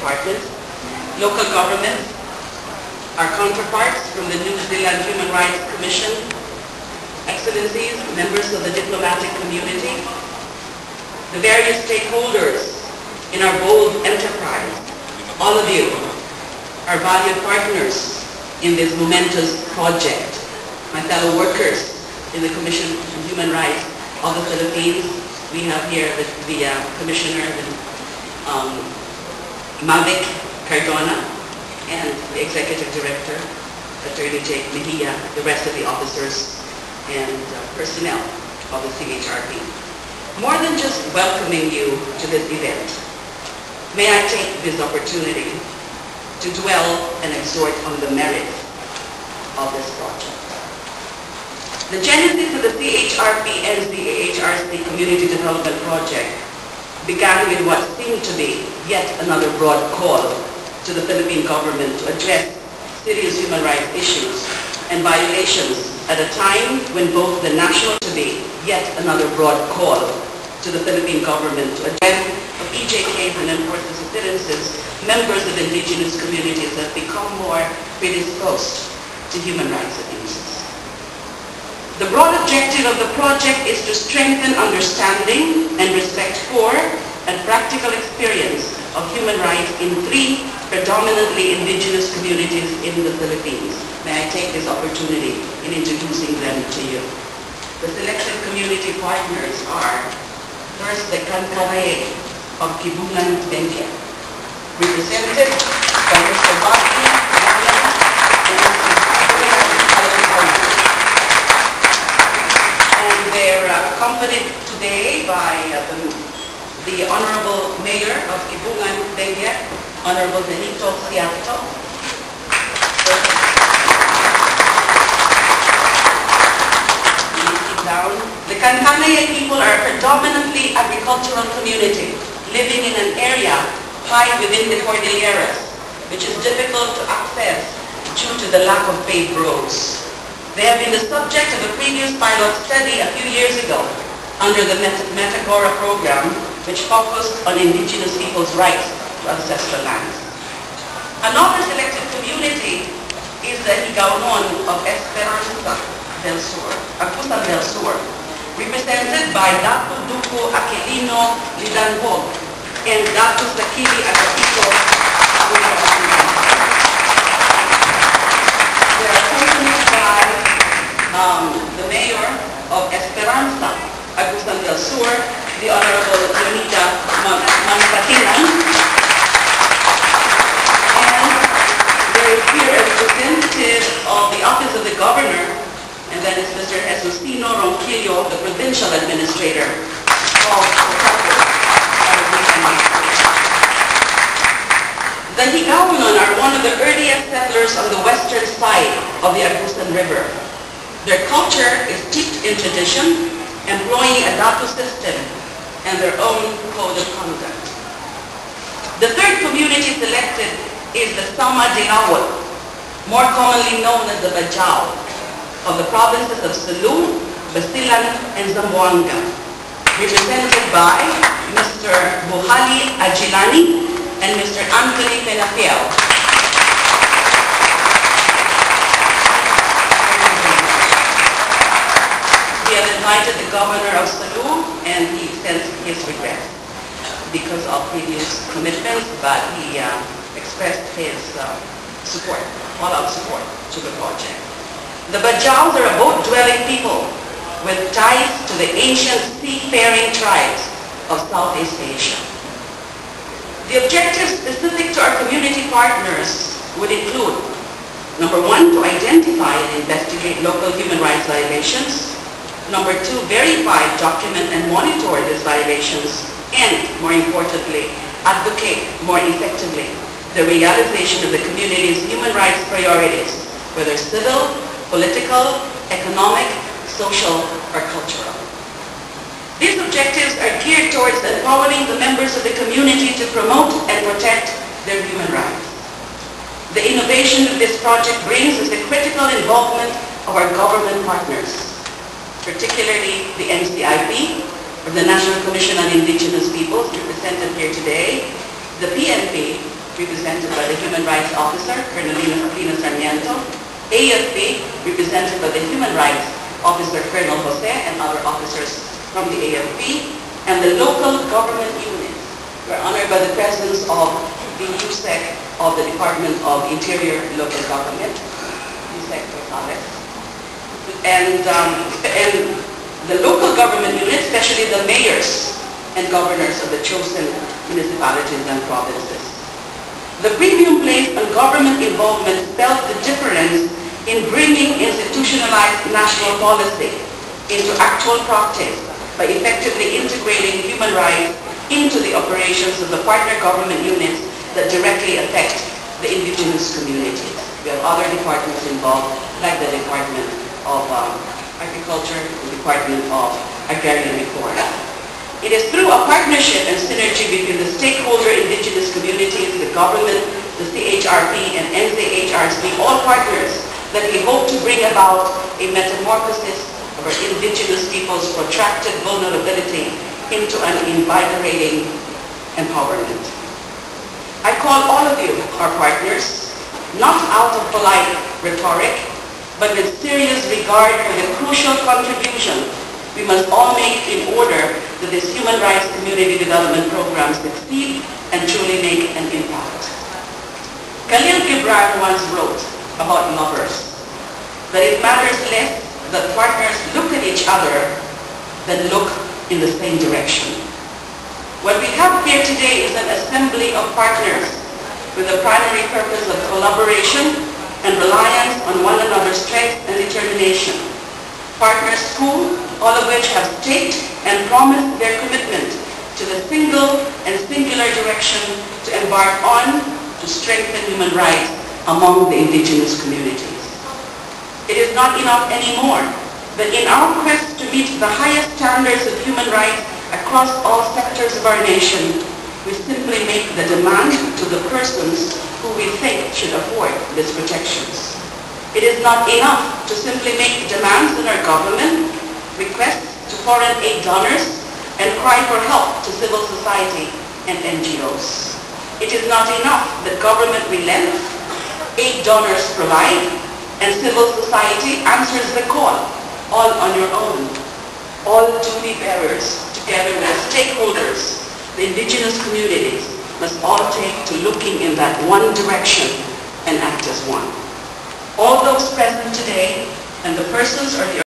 departments, local governments, our counterparts from the New Zealand Human Rights Commission, Excellencies, members of the diplomatic community, the various stakeholders in our bold enterprise, all of you, our valued partners in this momentous project, my fellow workers in the Commission on Human Rights of the Philippines. We have here the Commissioner, Mavic Cardona, and the Executive Director, Attorney Jake Mejia, the rest of the officers and personnel of the CHRP. More than just welcoming you to this event, may I take this opportunity to dwell and exhort on the merits of this project. The genesis of the CHRP and the AHRC Community Development Project began with what seemed to be yet another broad call to the Philippine government to address serious human rights issues and violations at a time when both the national to be yet another broad call to the Philippine government to address of EJKs and enforced disappearances, members of indigenous communities have become more predisposed to human rights abuses. The broad objective of the project is to strengthen understanding and respect for and practical experience of human rights in 3 predominantly indigenous communities in the Philippines. May I take this opportunity in introducing them to you. The selected community partners are, first, the Kankanaey of Kibungan, Benguet, represented by Mr. Bobby and they're accompanied today by the Honorable Mayor of Kibungan, Benguet, Honorable Benito Siato. The Kankanaey people are a predominantly agricultural community living in an area high within the Cordilleras, which is difficult to access due to the lack of paved roads. They have been the subject of a previous pilot study a few years ago under the Metagora program, which focused on indigenous people's rights to ancestral lands. Another selected community is the Higaonon of Esperanza del Sur, Agusan del Sur, represented by Datu Duko Aquilino Lidanhog and Datu Sakili Agapito. They are accompanied by the mayor of Esperanza, Agusan del Sur, the Honorable Leonida Manfatinan, and there is here a representative of the Office of the Governor, and that is Mr. Jesusino Ronquillo, the Provincial Administrator of the Higaonon are one of the earliest settlers on the western side of the Agusan River. Their culture is steeped in tradition, employing a Datu system and their own code of conduct. The third community selected is the Sama Diawat, more commonly known as the Bajau, of the provinces of Sulu, Basilan, and Zamboanga, represented by Mr. Buhali Agilani and Mr. Anthony Penafiel. We have invited the governor of Sulu, and he sends his regrets because of previous commitments, but he expressed his support, all-out support to the project. The Bajaus are a boat-dwelling people with ties to the ancient seafaring tribes of Southeast Asia. The objectives specific to our community partners would include, number 1, to identify and investigate local human rights violations. Number 2, verify, document, and monitor these violations. And, more importantly, advocate more effectively the realization of the community's human rights priorities, whether civil, political, economic, social, or cultural. These objectives are geared towards empowering the members of the community to promote and protect their human rights. The innovation of this project brings is the critical involvement of our government partners, particularly the NCIP, or the National Commission on Indigenous Peoples, represented here today, the PNP, represented by the Human Rights Officer, Colonel Lina Sarmiento, AFP, represented by the Human Rights Officer, Colonel Jose, and other officers from the AFP, and the local government units. We're honored by the presence of the USEC of the Department of Interior Local Government, USEC Gonzalez, and the local government units, especially the mayors and governors of the chosen municipalities and provinces. The premium placed on government involvement felt the difference in bringing institutionalized national policy into actual practice by effectively integrating human rights into the operations of the partner government units that directly affect the indigenous communities. We have other departments involved, like the Department of Agriculture, the Department of Agrarian Reform. It is through a partnership and synergy between the stakeholder indigenous communities, the government, the CHRP and NCHRC, all partners, that we hope to bring about a metamorphosis of our indigenous people's protracted vulnerability into an invigorating empowerment. I call all of you our partners, not out of polite rhetoric, but with serious regard for the crucial contribution we must all make in order that this human rights community development program succeed and truly make an impact. Khalil Gibran once wrote about lovers that it matters less that partners look at each other than look in the same direction. What we have here today is an assembly of partners with the primary purpose of collaboration and reliance on one another's strength and determination. Partners who, all of which have staked and promised their commitment to the single and singular direction to embark on to strengthen human rights among the indigenous communities. It is not enough anymore that in our quest to meet the highest standards of human rights across all sectors of our nation, we simply make the demand to the persons who we think should afford these protections. It is not enough to simply make demands in our government, requests to foreign aid donors, and cry for help to civil society and NGOs. It is not enough that government relents, aid donors provide, and civil society answers the call, all on your own. All duty bearers, together with stakeholders, the indigenous communities, must all take to looking in that one direction and act as one. All those present today and the persons or the